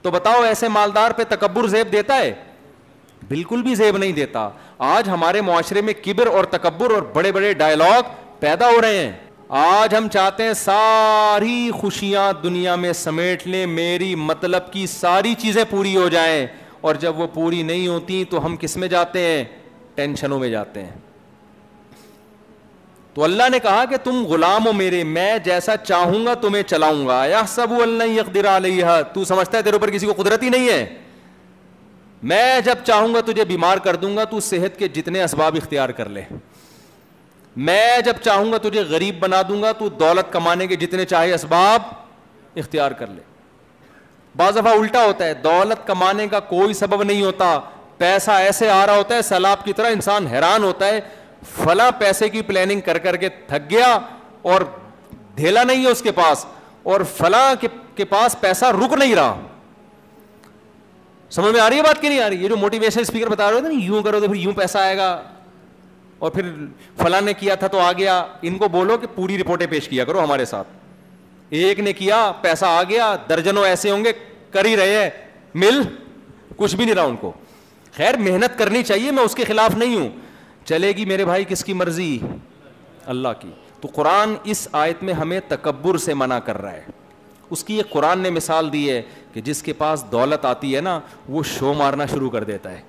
تو بتاؤ ایسے مالدار پہ تکبر زیب دیتا ہے؟ بالکل بھی زیب نہیں دیتا. آج ہمارے معاشرے میں کبر اور تکبر اور بڑے بڑے ڈائلاگ پیدا ہو رہے ہیں. آج ہم چاہتے ہیں ساری خوشیاں دنیا میں سمیٹ لیں, میری مطلب کی ساری چیزیں پوری ہو جائیں, اور جب وہ پوری نہیں ہوتی تو ہم کس میں جاتے ہیں؟ ٹینشنوں میں جاتے ہیں. تو اللہ نے کہا کہ تم غلام ہو میرے, میں جیسا چاہوں گا تمہیں چلاؤں گا. یحسب ان لن یقدر علیہ, تو سمجھتا ہے تیرے اوپر کسی کو قدرت ہی نہیں ہے؟ میں جب چاہوں گا تجھے بیمار کر دوں گا, تو صحت کے جتنے اسباب اختیار کر لے. میں جب چاہوں گا تجھے غریب بنا دوں گا, تو دولت کمانے کے جتنے چاہے اسباب اختیار کر لے. بعض دفعہ الٹا ہوتا ہے, دولت کمانے کا کوئی سبب نہیں ہوتا, پیسہ ایسے آ رہا ہوتا ہے سیلاب کی طرح, انسان حیران ہوتا ہے فلاں پیسے کی پلاننگ کر کر کے تھک گیا اور دھیلا نہیں ہے اس کے پاس, اور فلاں کے پاس پیسہ رک نہیں رہا. سمجھ میں آ رہی ہے بات کہ نہیں آ رہی؟ یہ جو موٹیویشن اسپیکر بتا رہے تھے نا, یوں کرو تو پھر یوں پیسہ آئے گا, اور پھر فلاں نے کیا تھا تو آ گیا. ان کو بولو کہ پوری رپورٹیں پیش کیا کرو ہمارے ساتھ. ایک نے کیا پیسہ آ گیا, درجنوں ایسے ہوں گے کر ہی رہے ہیں, مل کچھ بھی نہیں رہا ان کو. خیر محنت کرنی چاہیے, میں اس کے خلاف نہیں ہوں, چلے گی میرے بھائی کس کی مرضی؟ اللہ کی. تو قرآن اس آیت میں ہمیں تکبر سے منع کر رہا ہے. اس کی ایک قرآن نے مثال دی ہے کہ جس کے پاس دولت آتی ہے نا, وہ شو مارنا شروع کر دیتا ہے,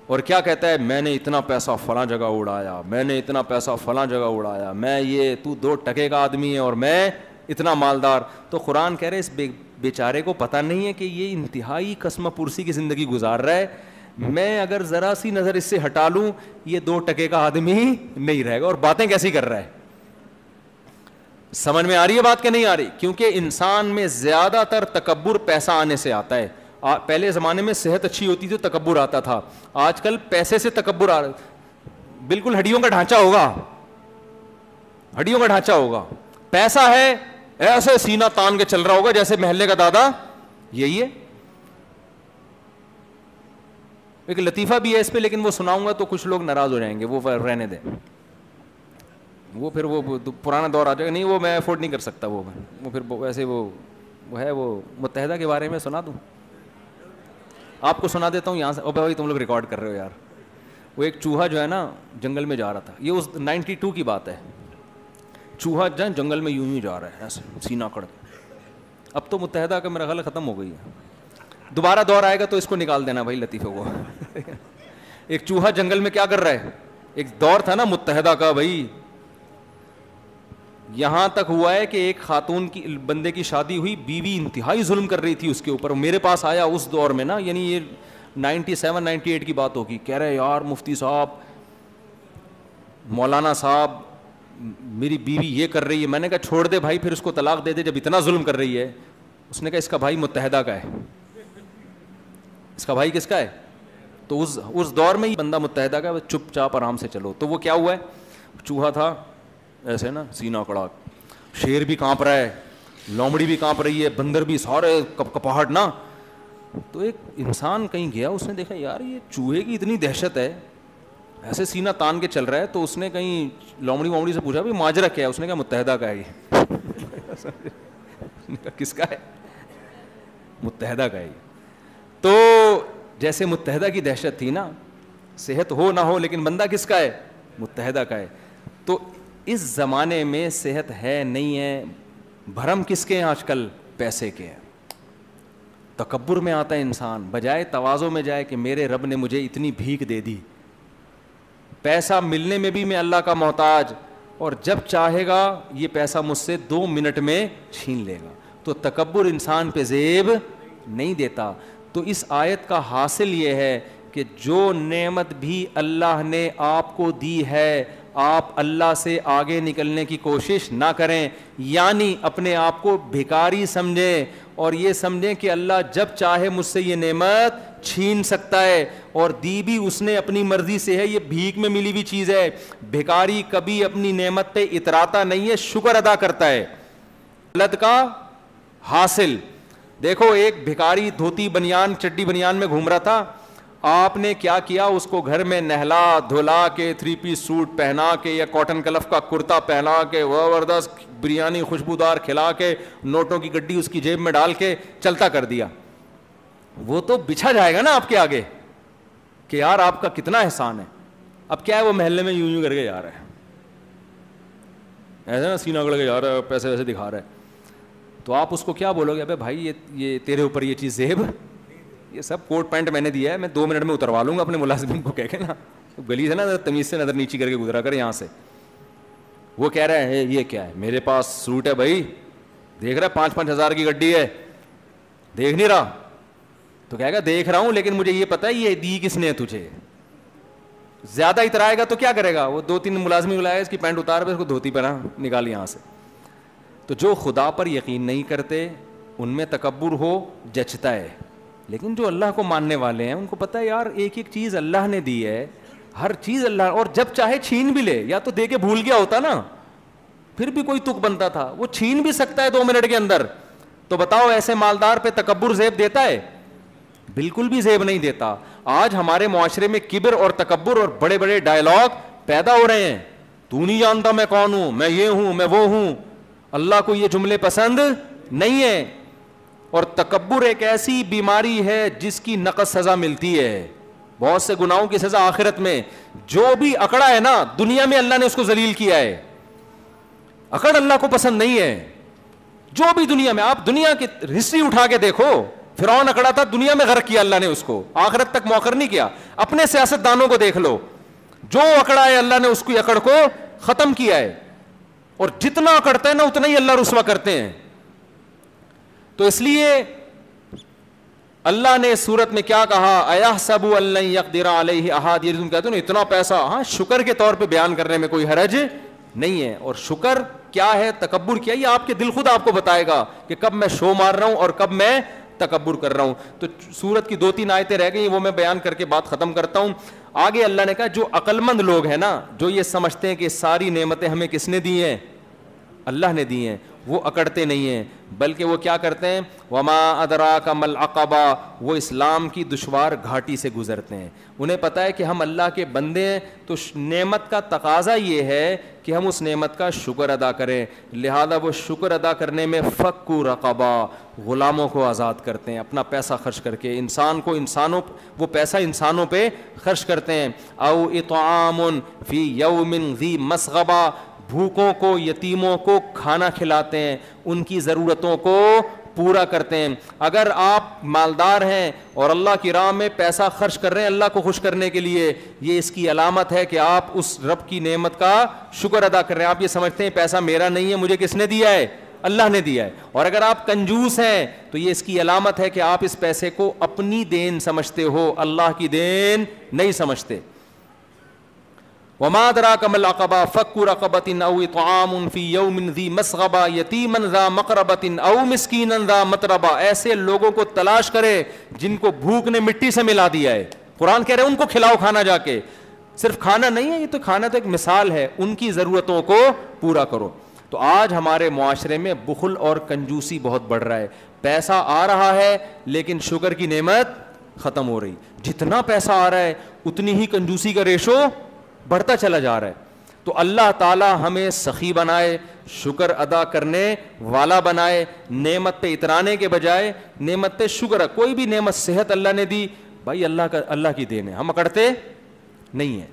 اور کیا کہتا ہے, میں نے اتنا پیسہ فلاں جگہ اڑایا, میں نے اتنا پیسہ فلاں جگہ اڑایا, میں یہ, تو 2 ٹکے کا آدمی ہے اور میں اتنا مالدار. تو قرآن کہہ رہے اس بیچارے کو پتہ نہیں ہے کہ یہ انتہائی قسم پرسی کی زندگی گزار رہا ہے. میں اگر ذرا سی نظر اس سے ہٹا لوں, یہ 2 ٹکے کا آدمی نہیں رہے گا. اور باتیں کیسی کر رہا ہے؟ سمجھ میں آ رہی ہے بات کہ نہیں آ رہی؟ کیونکہ انسان میں زیادہ تر تکبر پیسہ آنے سے آتا ہے. پہلے زمانے میں صحت اچھی ہوتی تھی تو تکبر آتا تھا, آج کل پیسے سے تکبر آ رہا ہے. بالکل ہڈیوں کا ڈھانچہ ہوگا, ہڈیوں کا ڈھانچہ ہوگا, پیسہ ہے ایسے سینہ تان کے چل رہا ہوگا جیسے محلے کا دادا. یہی ہے. ایک لطیفہ بھی ہے اس پہ, لیکن وہ سناؤں گا تو کچھ لوگ ناراض ہو جائیں گے, وہ رہنے دیں, وہ پھر وہ پرانا دور آ جائے گا. نہیں وہ میں افورڈ نہیں کر سکتا, وہ پھر ویسے وہ ہے. وہ متحدہ کے بارے میں سنا دوں آپ کو؟ سنا دیتا ہوں یہاں سے. او بھائی تم لوگ ریکارڈ کر رہے ہو یار. وہ ایک چوہا جو ہے نا جنگل میں جا رہا تھا, یہ اس 92 کی بات ہے. چوہا جنگل میں یوں ہی جا رہا ہے ایسے سینہ کڑ کے. اب تو متحدہ کا میرا خیال ختم ہو گئی ہے, دوبارہ دور آئے گا تو اس کو نکال دینا بھائی لطیفے کو. ایک چوہا جنگل میں کیا کر رہا ہے؟ ایک دور تھا نا متحدہ کا بھائی, یہاں تک ہوا ہے کہ ایک خاتون کی بندے کی شادی ہوئی, بیوی انتہائی ظلم کر رہی تھی اس کے اوپر. میرے پاس آیا اس دور میں نا, یعنی یہ 97-98 کی بات ہوگی, کہہ رہے یار مفتی صاحب, مولانا صاحب, میری بیوی یہ کر رہی ہے. میں نے کہا چھوڑ دے بھائی, پھر اس کو طلاق دے دے جب اتنا ظلم کر رہی ہے. اس نے کہا اس کا بھائی متحدہ کا ہے. اس کا بھائی کس کا ہے؟ تو اس دور میں ہی بندہ متحدہ کا, چپ چاپ آرام سے چلو. تو وہ کیا ہوا ہے, چوہا تھا ایسے نا سینہ کڑا, شیر بھی کانپ رہا ہے, لومڑی بھی کانپ رہی ہے, بندر بھی, سارے کپاہٹ نا. تو ایک انسان کہیں گیا, اس نے دیکھا یار یہ چوہے کی اتنی دہشت ہے, ایسے سینہ تان کے چل رہا ہے. تو اس نے کہیں لومڑی وومڑی سے پوچھا بھائی ماجرا کیا ہے؟ اس نے کہا متحدہ کا ہے یہ. کس کا ہے؟ متحدہ کا ہے. تو جیسے متحدہ کی دہشت تھی نا, صحت ہو نہ ہو لیکن بندہ کس کا ہے؟ متحدہ کا ہے. تو اس زمانے میں صحت ہے نہیں ہے, بھرم کس کے ہیں آج کل؟ پیسے کے ہیں. تکبر میں آتا ہے انسان, بجائے تواضع میں جائے کہ میرے رب نے مجھے اتنی بھیک دے دی, پیسہ ملنے میں بھی میں اللہ کا محتاج, اور جب چاہے گا یہ پیسہ مجھ سے 2 منٹ میں چھین لے گا. تو تکبر انسان پہ زیب نہیں دیتا. تو اس آیت کا حاصل یہ ہے کہ جو نعمت بھی اللہ نے آپ کو دی ہے, آپ اللہ سے آگے نکلنے کی کوشش نہ کریں, یعنی اپنے آپ کو بھکاری سمجھیں اور یہ سمجھیں کہ اللہ جب چاہے مجھ سے یہ نعمت چھین سکتا ہے, اور دی بھی اس نے اپنی مرضی سے ہے, یہ بھیک میں ملی ہوئی چیز ہے. بھکاری کبھی اپنی نعمت پہ اتراتا نہیں ہے, شکر ادا کرتا ہے. غلط کا حاصل دیکھو, ایک بھکاری دھوتی بنیان چڈی بنیان میں گھوم رہا تھا, آپ نے کیا کیا, اس کو گھر میں نہلا دھلا کے 3 پیس سوٹ پہنا کے یا کاٹن کلف کا کرتا پہنا کے زبردست بریانی خوشبودار کھلا کے نوٹوں کی گڈی اس کی جیب میں ڈال کے چلتا کر دیا. وہ تو بچھا جائے گا نا آپ کے آگے کہ یار آپ کا کتنا احسان ہے. اب کیا ہے, وہ محلے میں یوں کر کے جا رہا ہے, ایسے نا سینہ اگڑ کے جا رہا ہے, پیسے ویسے دکھا رہا ہے, تو آپ اس کو کیا بولو گے, ابے بھائی یہ تیرے اوپر یہ چیز زیب, یہ سب کوٹ پینٹ میں نے دیا ہے, میں 2 منٹ میں اتروا لوں گا اپنے ملازم کو کہہ کے نا, گلی سے نا تمیز سے نظر نیچی کر کے گزرا کر یہاں سے. وہ کہہ رہا ہے یہ کیا ہے, میرے پاس سوٹ ہے بھائی, دیکھ رہا ہے 5-5 ہزار کی گڈی ہے, دیکھ نہیں رہا, تو کہے گا دیکھ رہا ہوں لیکن مجھے یہ پتا ہے یہ دی کس نے تجھے. زیادہ اترائے گا تو کیا کرے گا, وہ 2-3 ملازمی بلائے, اس کی پینٹ اتار پہ اس کو دھوتی پہنا نکال یہاں سے. تو جو خدا پر یقین نہیں کرتے ان میں تکبر ہو جچتا ہے, لیکن جو اللہ کو ماننے والے ہیں ان کو پتہ ہے یار ایک ایک چیز اللہ نے دی ہے, ہر چیز اللہ, اور جب چاہے چھین بھی لے, یا تو دے کے بھول گیا ہوتا نا پھر بھی کوئی تک بنتا تھا, وہ چھین بھی سکتا ہے 2 منٹ کے اندر. تو بتاؤ ایسے مالدار پہ تکبر زیب دیتا ہے؟ بالکل بھی زیب نہیں دیتا. آج ہمارے معاشرے میں کبر اور تکبر اور بڑے بڑے ڈائلاگ پیدا ہو رہے ہیں, تو نہیں جانتا میں کون ہوں, میں یہ ہوں, میں وہ ہوں. اللہ کو یہ جملے پسند نہیں ہے. اور تکبر ایک ایسی بیماری ہے جس کی نقص سزا ملتی ہے, بہت سے گناہوں کی سزا آخرت میں. جو بھی اکڑا ہے نا دنیا میں اللہ نے اس کو ذلیل کیا ہے, اکڑ اللہ کو پسند نہیں ہے. جو بھی دنیا میں, آپ دنیا کی ہسٹری اٹھا کے دیکھو, فرعون اکڑا تھا, دنیا میں غرق کیا اللہ نے اس کو, آخرت تک موخر نہیں کیا. اپنے سیاست دانوں کو دیکھ لو, جو اکڑا ہے اللہ نے اس کی اکڑ کو ختم کیا ہے, اور جتنا اکڑتا ہے نا اتنا ہی اللہ رسوا کرتے ہیں. تو اس لیے اللہ نے اس صورت میں کیا کہا, ایحسب ان لن یقدر علیہ احد, یہ تم کہتے ہو نا اتنا پیسہ, ہاں شکر کے طور پہ بیان کرنے میں کوئی حرج نہیں ہے. اور شکر کیا ہے, تکبر کیا, یہ آپ کے دل خود آپ کو بتائے گا کہ کب میں شو مار رہا ہوں اور کب میں تکبر کر رہا ہوں. تو سورت کی 2-3 آیتیں رہ گئی, وہ میں بیان کر کے بات ختم کرتا ہوں. آگے اللہ نے کہا جو عقل مند لوگ ہیں نا, جو یہ سمجھتے ہیں کہ ساری نعمتیں ہمیں کس نے دی ہیں, اللہ نے دی ہیں, وہ اکڑتے نہیں ہیں, بلکہ وہ کیا کرتے ہیں, وما ادراک ما العقبہ, وہ اسلام کی دشوار گھاٹی سے گزرتے ہیں. انہیں پتہ ہے کہ ہم اللہ کے بندے ہیں, تو نعمت کا تقاضا یہ ہے کہ ہم اس نعمت کا شکر ادا کریں. لہذا وہ شکر ادا کرنے میں فکو رقبہ, غلاموں کو آزاد کرتے ہیں اپنا پیسہ خرچ کر کے. وہ پیسہ انسانوں پہ خرچ کرتے ہیں. او اطعام فی یوم ذی مسغبہ, بھوکوں کو, یتیموں کو کھانا کھلاتے ہیں, ان کی ضرورتوں کو پورا کرتے ہیں. اگر آپ مالدار ہیں اور اللہ کی راہ میں پیسہ خرچ کر رہے ہیں اللہ کو خوش کرنے کے لیے, یہ اس کی علامت ہے کہ آپ اس رب کی نعمت کا شکر ادا کر رہے ہیں. آپ یہ سمجھتے ہیں پیسہ میرا نہیں ہے, مجھے کس نے دیا ہے, اللہ نے دیا ہے. اور اگر آپ کنجوس ہیں تو یہ اس کی علامت ہے کہ آپ اس پیسے کو اپنی دین سمجھتے ہو, اللہ کی دین نہیں سمجھتے. وما ادراک ما العقبہ فک رقبۃ او اطعام فی یوم ذی مسغبہ یتیما ذا مقربۃ او مسکینا ذا متربہ. ایسے لوگوں کو تلاش کرے جن کو بھوک نے مٹی سے ملا دیا ہے. قرآن کہہ رہے ہیں ان کو کھلاؤ کھانا جا کے. صرف کھانا نہیں ہے, یہ تو کھانا تو ایک مثال ہے, ان کی ضرورتوں کو پورا کرو. تو آج ہمارے معاشرے میں بخل اور کنجوسی بہت بڑھ رہا ہے. پیسہ آ رہا ہے لیکن شکر کی نعمت ختم ہو رہی. جتنا پیسہ آ رہا ہے اتنی ہی کنجوسی کا ریشو بڑھتا چلا جا رہا ہے. تو اللہ تعالی ہمیں سخی بنائے, شکر ادا کرنے والا بنائے, نعمت پہ اترانے کے بجائے نعمت پہ شکر. کوئی بھی نعمت, صحت اللہ نے دی, بھائی اللہ کی دین ہے, ہم اکڑتے نہیں ہیں.